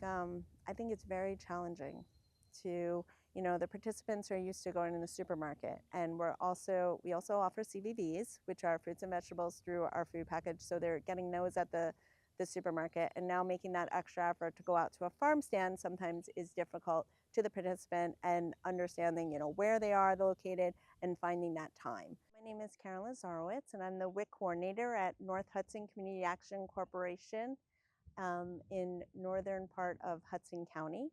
I think it's very challenging to, the participants are used to going in the supermarket, and we also offer CVVs, which are fruits and vegetables, through our food package. So they're getting those at the supermarket, and now making that extra effort to go out to a farm stand sometimes is difficult to the participant, and understanding, where they are located and finding that time. My name is Karen Lazarwitz, and I'm the WIC coordinator at North Hudson Community Action Corporation in northern part of Hudson County.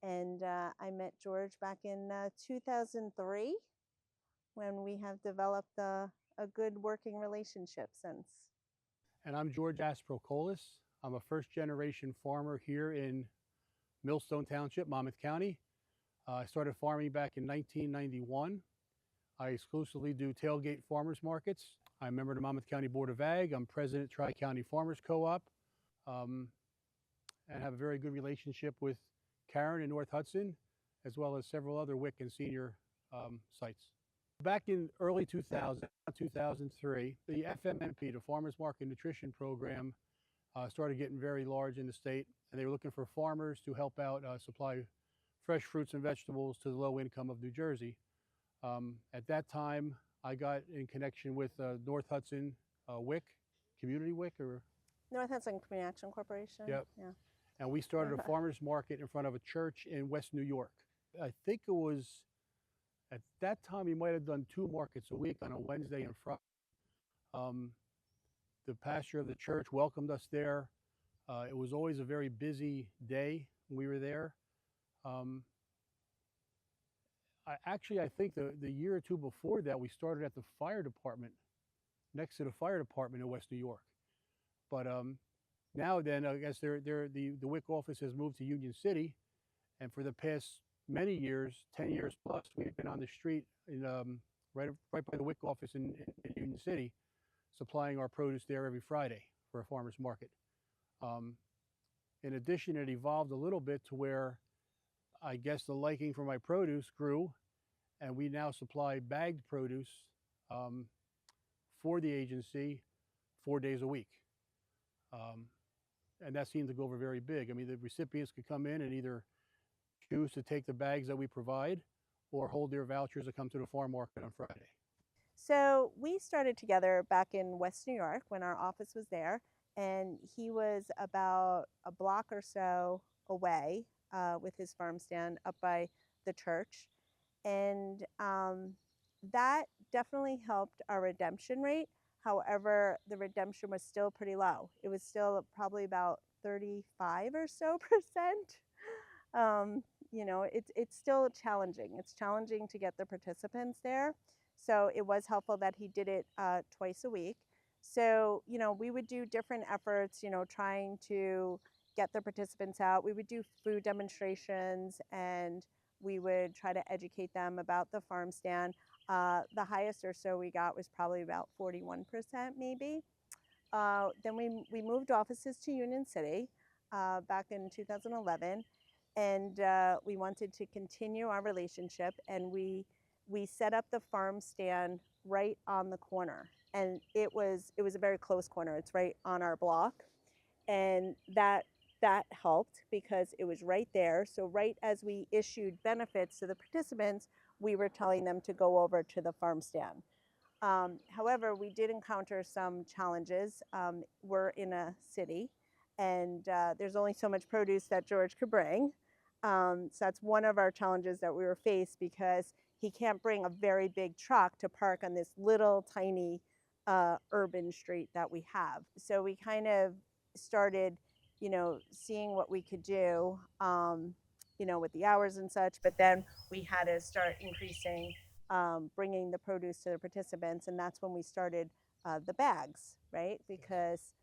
And I met George back in 2003, when we have developed a good working relationship since. And I'm Geoge Asprocolas. I'm a first-generation farmer here in Millstone Township, Monmouth County. I started farming back in 1991. I exclusively do tailgate farmers markets. I'm a member of the Monmouth County Board of Ag. I'm president of Tri-County Farmers Co-op, and have a very good relationship with Karen in North Hudson, as well as several other WIC and senior sites. Back in early 2000, 2003, the FMNP, the Farmers Market Nutrtion Program, started getting very large in the state, and they were looking for farmers to help out supply fresh fruits and vegetables to the low income of New Jersey. At that time, I got in connection with North Hudson WIC, Community WIC, or North Hudson Community Action Corporation. Yep. Yeah. And we started a farmers market in front of a church in West New York. I think it was, at that time, we might have done 2 markets a week on a Wednesday and Friday. The pastor of the church welcomed us there. It was always a very busy day when we were there. I think the year or 2 before that, we started at the fire department, next to the fire department in West New York. But now then, I guess the WIC office has moved to Union City, and for the past many years, 10 years plus, we've been on the street in, right by the WIC office in Union City, supplying our produce there every Friday for a farmer's market. In addition, it evolved a little bit to where I guess the liking for my produce grew, and we now supply bagged produce for the agency 4 days a week. And that seemed to go over very big. I mean, the recipients could come in and either choose to take the bags that we provide or hold their vouchers to come to the farm market on Friday. So we started together back in West New York when our office was there, and he was about a block or so away with his farm stand up by the church. And that definitely helped our redemption rate. However, the redemption was still pretty low. It was still probably about 35 or so percent. It's still challenging. It's challenging to get the participants there. So it was helpful that he did it twice a week. So, we would do different efforts, trying to get the participants out. We would do food demonstrations, and we would try to educate them about the farm stand. The highest or so we got was probably about 41% maybe. Then we moved offices to Union City back in 2011, and we wanted to continue our relationship, and we set up the farm stand right on the corner, and it was a very close corner. It's right on our block, and that helped because it was right there. So right as we issued benefits to the participants, we were telling them to go over to the farm stand. However, we did encounter some challenges. We're in a city, and there's only so much produce that George could bring. So that's one of our challenges that we were faced, because he can't bring a very big truck to park on this little tiny urban street that we have. So we kind of started, seeing what we could do, with the hours and such. But then we had to start increasing, bringing the produce to the participants, and that's when we started the bags, right? Because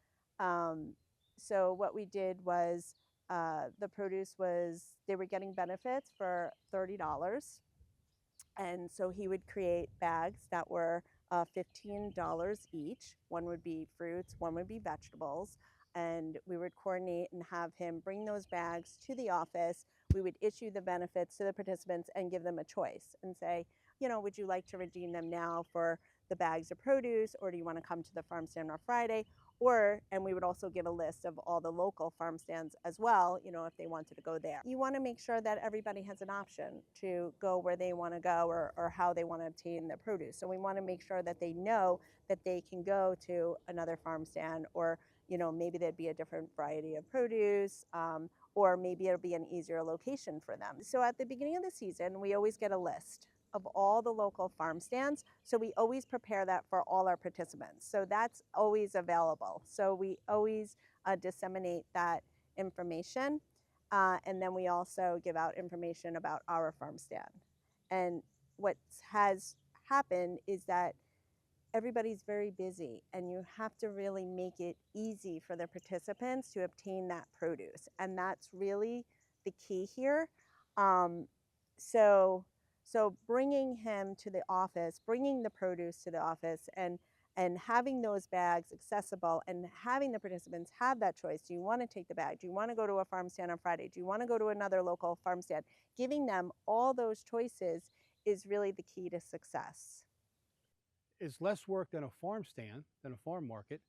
so what we did was the produce they were getting benefits for $30. And so he would create bags that were $15 each. One would be fruits, one would be vegetables. And we would coordinate and have him bring those bags to the office. We would issue the benefits to the participants and give them a choice and say, would you like to redeem them now for the bags of produce, or do you want to come to the farm stand on Friday? And we would also give a list of all the local farm stands as well, if they wanted to go there. You want to make sure that everybody has an option to go where they want to go, or how they want to obtain their produce. So we want to make sure that they know that they can go to another farm stand, or maybe there'd be a different variety of produce, or maybe it'll be an easier location for them. So at the beginning of the season, we always get a list of all the local farm stands. So we always prepare that for all our participants. So that's always available. So we always disseminate that information. And then we also give out information about our farm stand. And what has happened is that everybody's very busy, and you have to really make it easy for the participants to obtain that produce. And that's really the key here. Um, so, so bringing him to the office, bringing the produce to the office, and having those bags accessible, and having the participants have that choice. Do you want to take the bag? Do you want to go to a farm stand on Friday? Do you want to go to another local farm stand? Giving them all those choices is really the key to success. It's less work than a farm stand, than a farm market,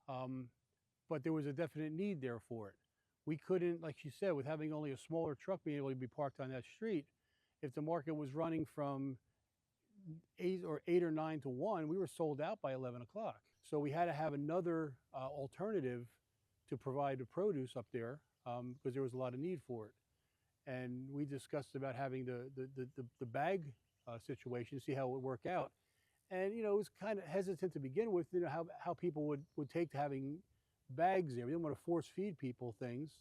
but there was a definite need there for it. We couldn't, like you said, with having only a smaller truck being able to be parked on that street, if the market was running from 8 or 9 to 1, we were sold out by 11 o'clock. So we had to have another alternative to provide the produce up there, because there was a lot of need for it. And we discussed about having the bag situation, see how it would work out. And it was kind of hesitant to begin with, how people would take to having bags there. We didn't want to force feed people things,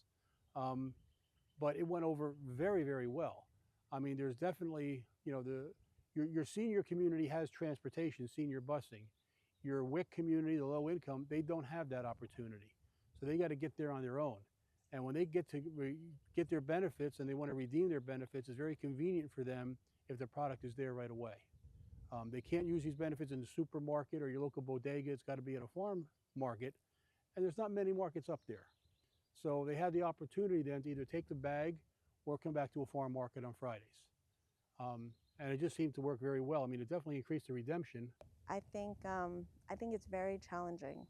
but it went over very, very well. I mean, there's definitely, your senior community has transportation, senior busing. Your WIC community, the low income, they don't have that opportunity. So they got to get there on their own. And when they get their benefits and they want to redeem their benefits, it's very convenient for them if the product is there right away. They can't use these benefits in the supermarket or your local bodega. It's got to be at a farm market, and there's not many markets up there. So they had the opportunity then to either take the bag or come back to a farm market on Fridays. And it just seemed to work very well. I mean, it definitely increased the redemption. I think it's very challenging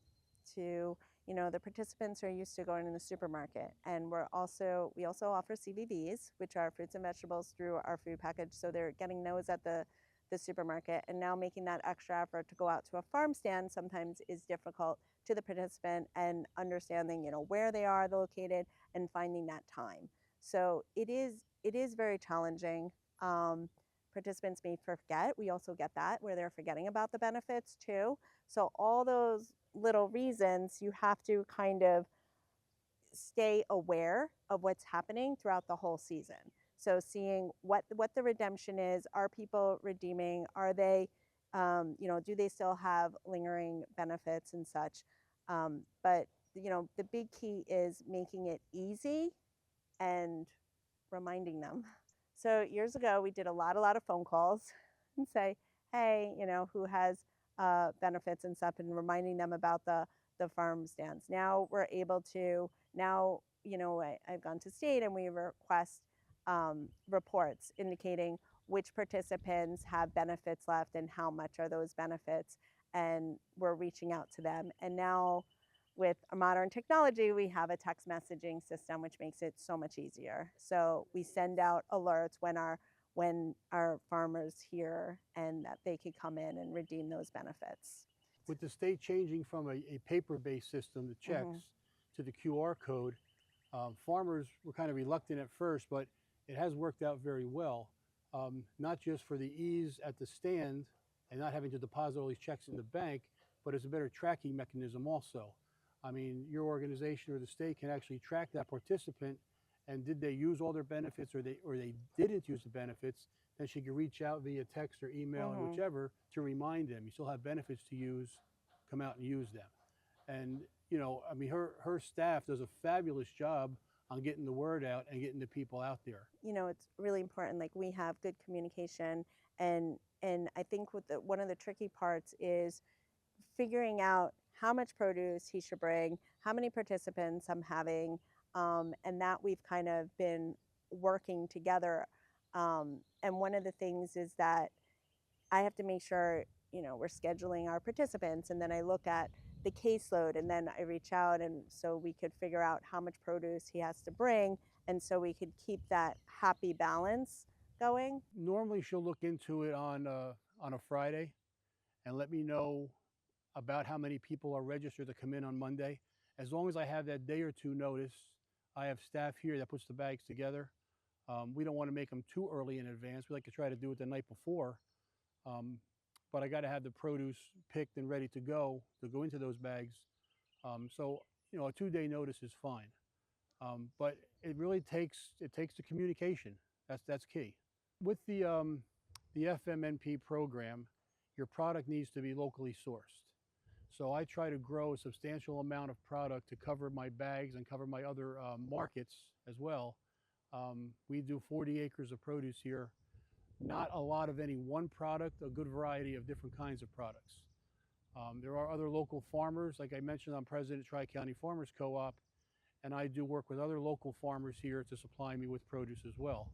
to, the participants are used to going in the supermarket, and we also offer CVVs, which are fruits and vegetables, through our food package. So they're getting those at the supermarket, and now making that extra effort to go out to a farm stand sometimes is difficult to the participant, and understanding, where they are located and finding that time. So it is very challenging. Participants may forget. We also get that, where they're forgetting about the benefits too. So all those little reasons, you have to kind of stay aware of what's happening throughout the whole season. So seeing what the redemption is. Are people redeeming? Are they, do they still have lingering benefits and such? But the big key is making it easy and reminding them. So years ago, we did a lot of phone calls and say, hey, who has benefits and stuff, and reminding them about the farm stands. Now we're able to, I've gone to state, and we request reports indicating which participants have benefits left and how much are those benefits, and we're reaching out to them. And now with modern technology, we have a text messaging system, which makes it so much easier. So we send out alerts when our farmers hear, and that they could come in and redeem those benefits. With the state changing from a paper-based system, the checks, to the QR code, farmers were kind of reluctant at first, but it has worked out very well, not just for the ease at the stand and not having to deposit all these checks in the bank, but it's a better tracking mechanism also. I mean, your organization or the state can actually track that participant, and did they use all their benefits, or they didn't use the benefits, then she can reach out via text or email, and whichever, to remind them you still have benefits to use, come out and use them. And I mean, her staff does a fabulous job on getting the word out and getting the people out there. It's really important, like, we have good communication, and I think one of the tricky parts is figuring out how much produce he should bring, how many participants I'm having, and that we've kind of been working together. And one of the things is that I have to make sure, we're scheduling our participants, and then I look at the caseload, and then I reach out and so we could figure out how much produce he has to bring, and so we could keep that happy balance going. Normally she'll look into it on a Friday and let me know about how many people are registered to come in on Monday. As long as I have that day or two notice, I have staff here that puts the bags together. We don't want to make them too early in advance. We like to try to do it the night before. But I got to have the produce picked and ready to go into those bags. So, you know, a 2-day notice is fine. But it really takes the communication. That's key. With the FMNP program, your product needs to be locally sourced. So I try to grow a substantial amount of product to cover my bags and cover my other markets as well. We do 40 acres of produce here. Not a lot of any one product, a good variety of different kinds of products. There are other local farmers. Like I mentioned, I'm president of Tri-County Farmers Co-op, and I do work with other local farmers here to supply me with produce as well.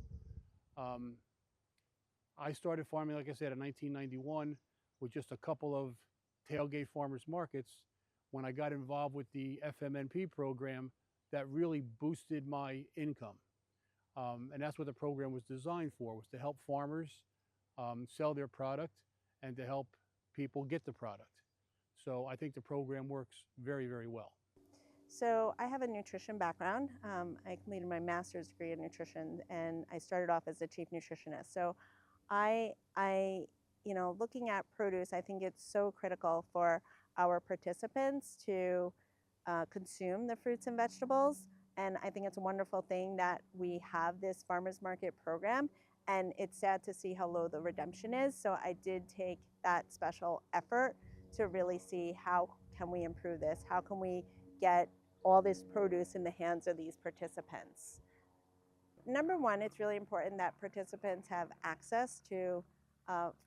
I started farming, like I said, in 1991 with just a couple of tailgate farmers markets. When I got involved with the FMNP program, that really boosted my income. And that's what the program was designed for, was to help farmers sell their product and to help people get the product. So I think the program works very, very well. So I have a nutrition background. I completed my master's degree in nutrition, and I started off as a chief nutritionist. So I you know, looking at produce, I think it's so critical for our participants to consume the fruits and vegetables. And I think it's a wonderful thing that we have this farmers market program. And it's sad to see how low the redemption is. So I did take that special effort to really see how can we improve this? How can we get all this produce in the hands of these participants? Number one, it's really important that participants have access to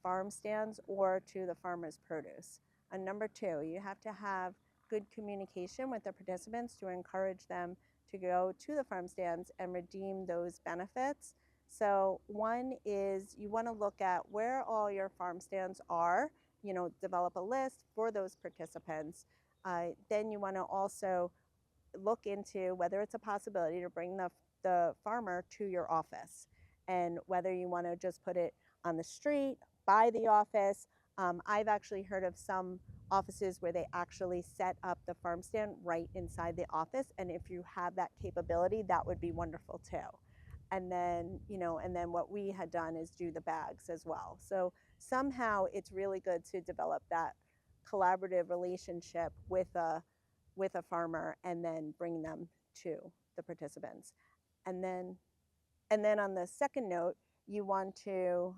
farm stands or to the farmer's produce. And number two, you have to have good communication with the participants to encourage them to go to the farm stands and redeem those benefits. So one is you want to look at where all your farm stands are, you know, develop a list for those participants. Then you want to also look into whether it's a possibility to bring the farmer to your office, and whether you want to just put it on the street, by the office. I've actually heard of some offices where they actually set up the farm stand right inside the office, and if you have that capability, that would be wonderful too. And then, you know, and then what we had done is do the bags as well. So somehow it's really good to develop that collaborative relationship with a farmer and then bring them to the participants. And then on the second note, you want to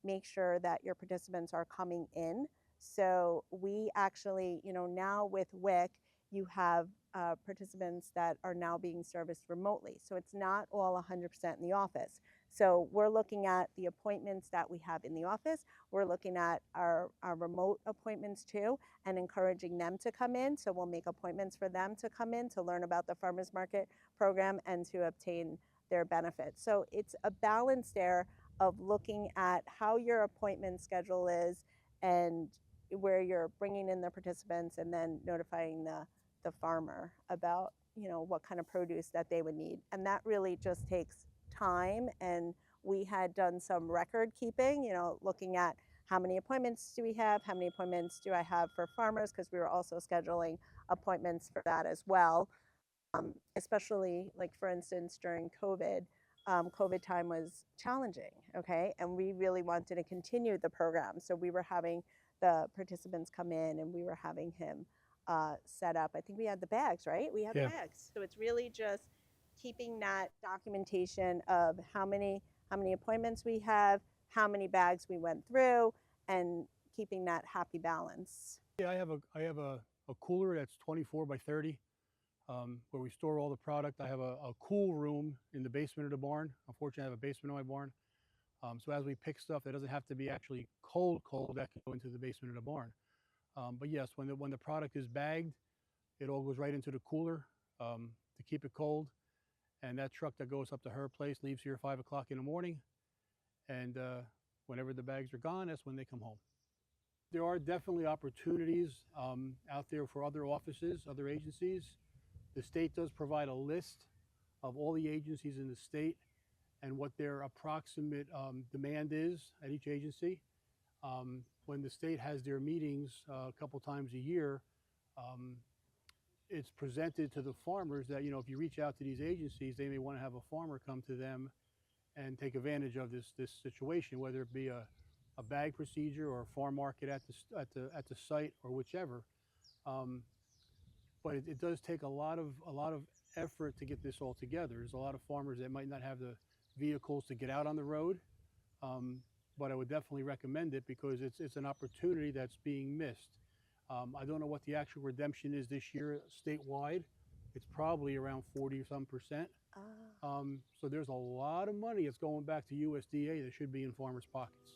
make sure that your participants are coming in. So we actually, you know, now with WIC, you have participants that are now being serviced remotely. So it's not all 100% in the office. So we're looking at the appointments that we have in the office. We're looking at our remote appointments too, and encouraging them to come in. So we'll make appointments for them to come in to learn about the farmers market program and to obtain their benefits. So it's a balance there of looking at how your appointment schedule is and where you're bringing in the participants and then notifying the farmer about, you know, what kind of produce that they would need. And that really just takes time. And we had done some record keeping, you know, looking at how many appointments do we have, how many appointments do I have for farmers, because we were also scheduling appointments for that as well. Especially, like, for instance, during COVID, COVID time was challenging, okay? And we really wanted to continue the program. So we were having the participants come in and we were having him set up. I think we had the bags, right? We had the bags. So it's really just keeping that documentation of how many appointments we have, how many bags we went through, and keeping that happy balance. Yeah, I have a cooler that's 24 by 30. Where we store all the product. I have a cool room in the basement of the barn. Unfortunately, I have a basement in my barn. So as we pick stuff, that doesn't have to be actually cold, that can go into the basement of the barn. But yes, when the product is bagged, it all goes right into the cooler to keep it cold. And that truck that goes up to her place leaves here 5 o'clock in the morning. And whenever the bags are gone, that's when they come home. There are definitely opportunities out there for other offices, other agencies. The state does provide a list of all the agencies in the state and what their approximate demand is at each agency. When the state has their meetings a couple times a year, it's presented to the farmers that, if you reach out to these agencies, they may want to have a farmer come to them and take advantage of this situation, whether it be a bag procedure or a farm market at the site or whichever. But it does take a lot of effort to get this all together. There's a lot of farmers that might not have the vehicles to get out on the road, but I would definitely recommend it because it's an opportunity that's being missed. I don't know what the actual redemption is this year statewide. It's probably around 40-some%. So there's a lot of money that's going back to USDA that should be in farmers' pockets.